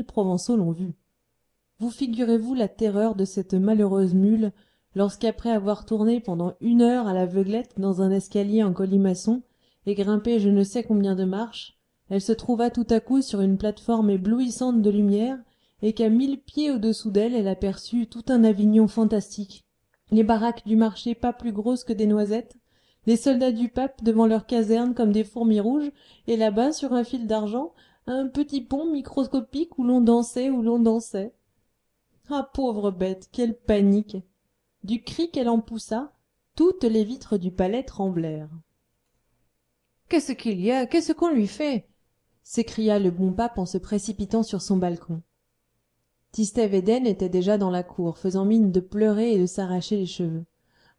provençaux l'ont vu. Vous figurez-vous la terreur de cette malheureuse mule lorsqu'après avoir tourné pendant 1 heure à l'aveuglette dans un escalier en colimaçon et grimpé je ne sais combien de marches, elle se trouva tout à coup sur une plate-forme éblouissante de lumière et qu'à 1000 pieds au-dessous d'elle elle aperçut tout un Avignon fantastique, les baraques du marché pas plus grosses que des noisettes, les soldats du pape devant leurs casernes comme des fourmis rouges, et là-bas sur un fil d'argent un petit pont microscopique où l'on dansait, où l'on dansait. Ah, pauvre bête, quelle panique! Du cri qu'elle en poussa, toutes les vitres du palais tremblèrent. Qu'est-ce qu'il y a? Qu'est-ce qu'on lui fait? S'écria le bon pape en se précipitant sur son balcon. Tistet Védène était déjà dans la cour, faisant mine de pleurer et de s'arracher les cheveux.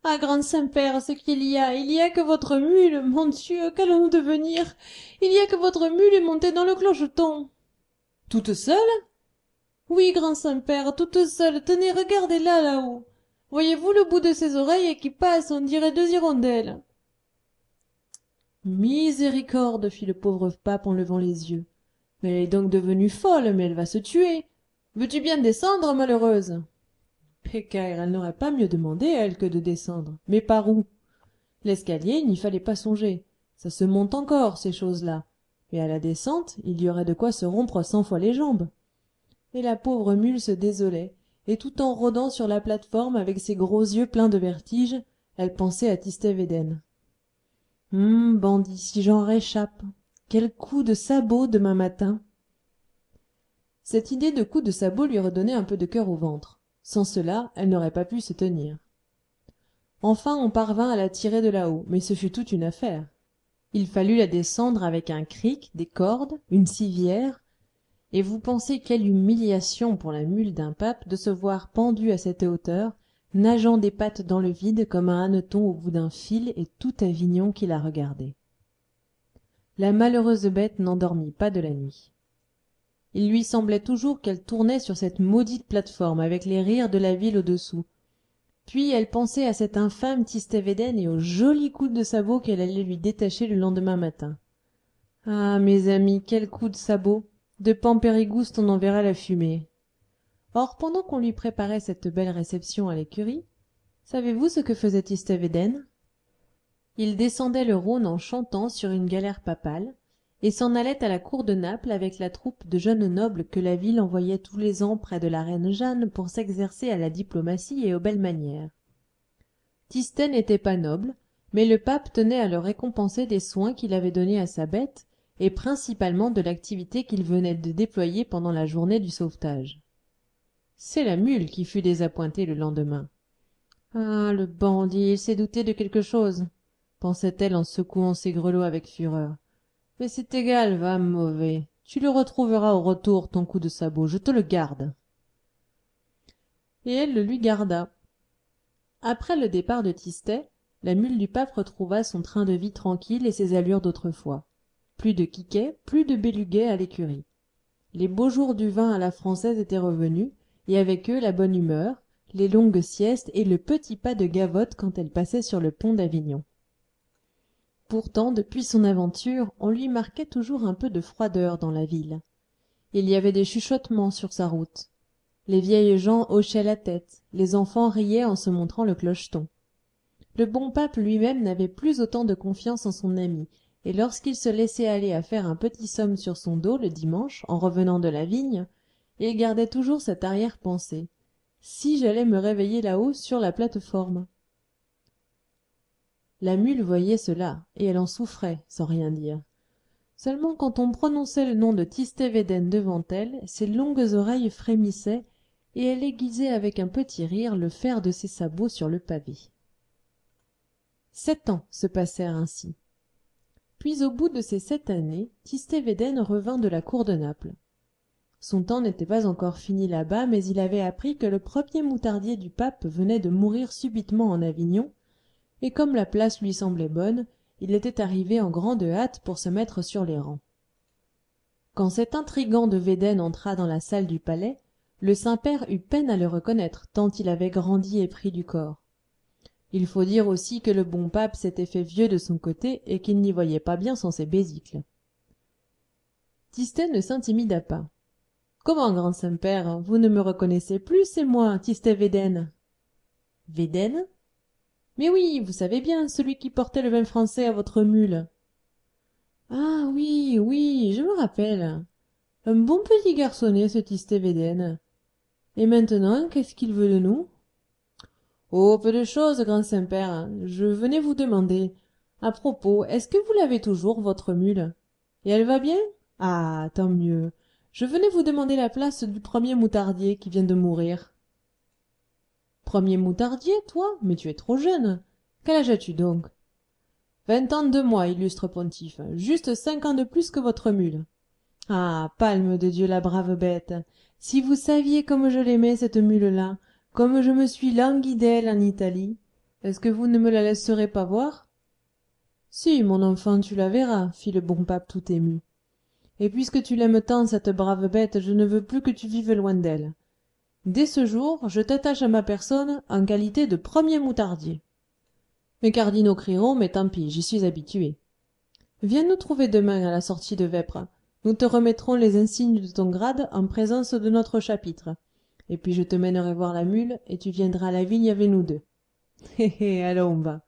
Ah, grand Saint-Père, ce qu'il y a que votre mule, mon Dieu, qu'allons-nous devenir? Il y a que votre mule est montée dans le clocheton. Toute seule? Oui, grand Saint-Père, toute seule. Tenez, regardez-la là-haut. Voyez-vous le bout de ses oreilles qui passe, on dirait 2 hirondelles. Miséricorde, fit le pauvre pape en levant les yeux. Mais elle est donc devenue folle, mais elle va se tuer. Veux-tu bien descendre, malheureuse? Pécaire, elle n'aurait pas mieux demandé, elle, que de descendre. Mais par où? L'escalier, il n'y fallait pas songer. Ça se monte encore, ces choses-là. Mais à la descente, il y aurait de quoi se rompre 100 fois les jambes. Et la pauvre mule se désolait, et tout en rôdant sur la plate-forme avec ses gros yeux pleins de vertige, elle pensait à Tistet Védène. Bandit, si j'en réchappe. Quel coup de sabot demain matin. Cette idée de coup de sabot lui redonnait un peu de cœur au ventre. Sans cela, elle n'aurait pas pu se tenir. Enfin on parvint à la tirer de là-haut, mais ce fut toute une affaire. Il fallut la descendre avec un cric, des cordes, une civière, et vous pensez quelle humiliation pour la mule d'un pape de se voir pendue à cette hauteur, nageant des pattes dans le vide comme un hanneton au bout d'un fil et tout Avignon qui la regardait. La malheureuse bête n'endormit pas de la nuit. Il lui semblait toujours qu'elle tournait sur cette maudite plate-forme avec les rires de la ville au-dessous. Puis elle pensait à cet infâme Tistet Védène et aux jolis coups de sabot qu'elle allait lui détacher le lendemain matin. Ah, mes amis, quel coup de sabot! De Pampérigouste on en verra la fumée. Or, pendant qu'on lui préparait cette belle réception à l'écurie, savez-vous ce que faisait Tistet Védène? Il descendait le Rhône en chantant sur une galère papale, et s'en allait à la cour de Naples avec la troupe de jeunes nobles que la ville envoyait tous les ans près de la reine Jeanne pour s'exercer à la diplomatie et aux belles manières. Tistet n'était pas noble, mais le pape tenait à le récompenser des soins qu'il avait donnés à sa bête, et principalement de l'activité qu'il venait de déployer pendant la journée du sauvetage. C'est la mule qui fut désappointée le lendemain. Ah, le bandit, il s'est douté de quelque chose, pensait-elle en secouant ses grelots avec fureur. Mais c'est égal, va, mauvais. Tu le retrouveras au retour, ton coup de sabot, je te le garde. Et elle le lui garda. Après le départ de Tistet, la mule du pape retrouva son train de vie tranquille et ses allures d'autrefois. Plus de quiquet, plus de béluguet à l'écurie. Les beaux jours du vin à la française étaient revenus, et avec eux la bonne humeur, les longues siestes et le petit pas de Gavotte quand elle passait sur le pont d'Avignon. Pourtant, depuis son aventure, on lui marquait toujours un peu de froideur dans la ville. Il y avait des chuchotements sur sa route. Les vieilles gens hochaient la tête, les enfants riaient en se montrant le clocheton. Le bon pape lui-même n'avait plus autant de confiance en son ami, et lorsqu'il se laissait aller à faire un petit somme sur son dos le dimanche, en revenant de la vigne, il gardait toujours cette arrière-pensée. Si j'allais me réveiller là-haut sur la plate-forme. La mule voyait cela, et elle en souffrait, sans rien dire. Seulement quand on prononçait le nom de Tistet Védène devant elle, ses longues oreilles frémissaient, et elle aiguisait avec un petit rire le fer de ses sabots sur le pavé. 7 ans se passèrent ainsi. Puis au bout de ces 7 années, Tistet Védène revint de la cour de Naples. Son temps n'était pas encore fini là-bas, mais il avait appris que le premier moutardier du pape venait de mourir subitement en Avignon, et comme la place lui semblait bonne, il était arrivé en grande hâte pour se mettre sur les rangs. Quand cet intrigant de Védène entra dans la salle du palais, le Saint-Père eut peine à le reconnaître, tant il avait grandi et pris du corps. Il faut dire aussi que le bon pape s'était fait vieux de son côté et qu'il n'y voyait pas bien sans ses besicles. Tistet ne s'intimida pas. Comment, grand Saint-Père, vous ne me reconnaissez plus, c'est moi, Tistet Védène. Védène? Mais oui, vous savez bien, celui qui portait le vin français à votre mule. Ah oui, oui, je me rappelle. Un bon petit garçonnet, ce Tistet Védène. Et maintenant, qu'est-ce qu'il veut de nous? Oh, peu de choses, grand Saint-Père. Je venais vous demander. À propos, est-ce que vous l'avez toujours, votre mule? Et elle va bien? Ah, tant mieux. Je venais vous demander la place du premier moutardier qui vient de mourir. Premier moutardier, toi? Mais tu es trop jeune. Quel âge as-tu donc? 20 ans 2 mois, illustre pontife. Juste 5 ans de plus que votre mule. Ah, palme de Dieu, la brave bête. Si vous saviez comme je l'aimais, cette mule-là, comme je me suis langui d'elle en Italie, est-ce que vous ne me la laisserez pas voir? Si, mon enfant, tu la verras, fit le bon pape tout ému. Et puisque tu l'aimes tant, cette brave bête, je ne veux plus que tu vives loin d'elle. Dès ce jour, je t'attache à ma personne en qualité de premier moutardier. Mes cardinaux crieront, mais tant pis, j'y suis habitué. Viens nous trouver demain à la sortie de Vêpres. Nous te remettrons les insignes de ton grade en présence de notre chapitre. Et puis je te mènerai voir la mule, et tu viendras à la vigne avec nous deux. Hé hé, allons, on va.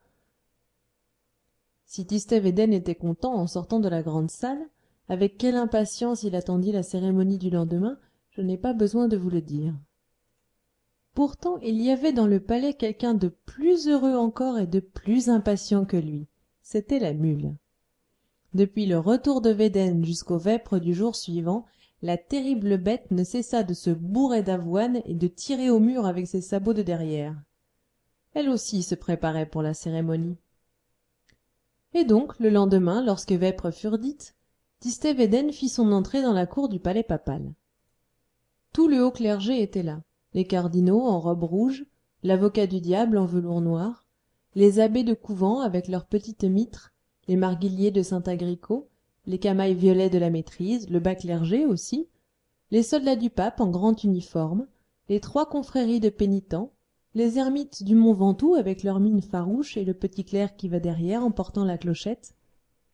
Si Tistet Védène était content en sortant de la grande salle, avec quelle impatience il attendit la cérémonie du lendemain, je n'ai pas besoin de vous le dire. Pourtant il y avait dans le palais quelqu'un de plus heureux encore et de plus impatient que lui. C'était la mule. Depuis le retour de Védène jusqu'aux vêpres du jour suivant, la terrible bête ne cessa de se bourrer d'avoine et de tirer au mur avec ses sabots de derrière. Elle aussi se préparait pour la cérémonie. Et donc, le lendemain, lorsque vêpres furent dites, Tistet Védène fit son entrée dans la cour du palais papal. Tout le haut clergé était là, les cardinaux en robe rouge, l'avocat du diable en velours noir, les abbés de couvent avec leurs petites mitres, les marguilliers de saint Agricot, les camails violets de la maîtrise, le bas clergé aussi, les soldats du pape en grand uniforme, les 3 confréries de pénitents, les ermites du mont Ventoux avec leurs mines farouches et le petit clerc qui va derrière en portant la clochette,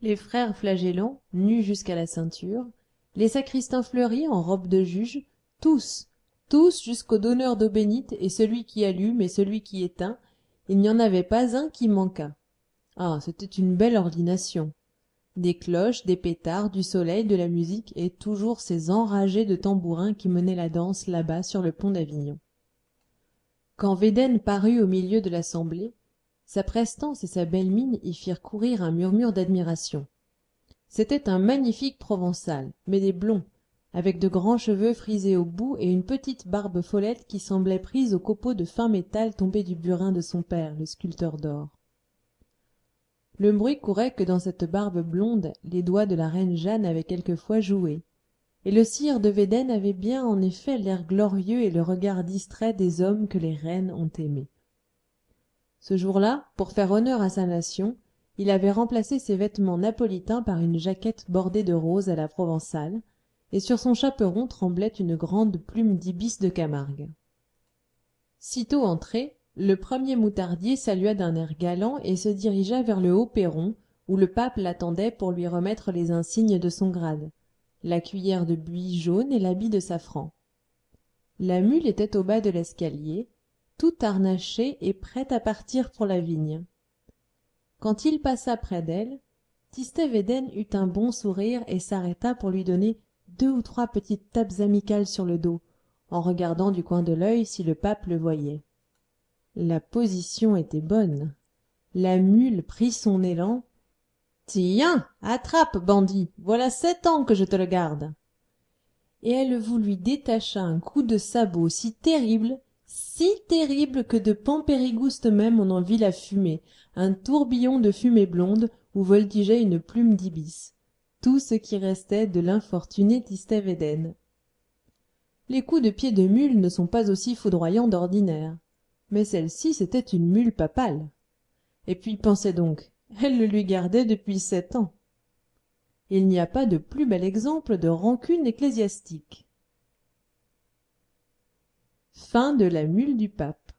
les frères flagellants nus jusqu'à la ceinture, les sacristains fleuris en robe de juge, tous jusqu'au donneur d'eau bénite et celui qui allume et celui qui éteint, il n'y en avait pas un qui manquât. Ah, c'était une belle ordination. Des cloches, des pétards, du soleil, de la musique et toujours ces enragés de tambourins qui menaient la danse là-bas sur le pont d'Avignon. Quand Védène parut au milieu de l'assemblée, sa prestance et sa belle mine y firent courir un murmure d'admiration. C'était un magnifique provençal, mais des blonds, avec de grands cheveux frisés au bout et une petite barbe follette qui semblait prise au copeau de fin métal tombé du burin de son père, le sculpteur d'or. Le bruit courait que dans cette barbe blonde les doigts de la reine Jeanne avaient quelquefois joué, et le sire de Védène avait bien en effet l'air glorieux et le regard distrait des hommes que les reines ont aimés. Ce jour-là, pour faire honneur à sa nation, il avait remplacé ses vêtements napolitains par une jaquette bordée de rose à la provençale, et sur son chaperon tremblait une grande plume d'ibis de Camargue. Sitôt entré, le premier moutardier salua d'un air galant et se dirigea vers le haut perron, où le pape l'attendait pour lui remettre les insignes de son grade, la cuillère de buis jaune et l'habit de safran. La mule était au bas de l'escalier, toute harnachée et prête à partir pour la vigne. Quand il passa près d'elle, Tistet Védène eut un bon sourire et s'arrêta pour lui donner 2 ou 3 petites tapes amicales sur le dos, en regardant du coin de l'œil si le pape le voyait. La position était bonne. La mule prit son élan. Tiens, attrape, bandit, voilà 7 ans que je te le garde. Et elle vous lui détacha un coup de sabot si terrible que de Pampérigouste même on en vit la fumée, un tourbillon de fumée blonde où voltigeait une plume d'ibis, tout ce qui restait de l'infortuné Tistet Védène. Les coups de pied de mule ne sont pas aussi foudroyants d'ordinaire, mais celle-ci c'était une mule papale. Et puis pensez donc, elle le lui gardait depuis 7 ans. Il n'y a pas de plus bel exemple de rancune ecclésiastique. Fin de la mule du pape.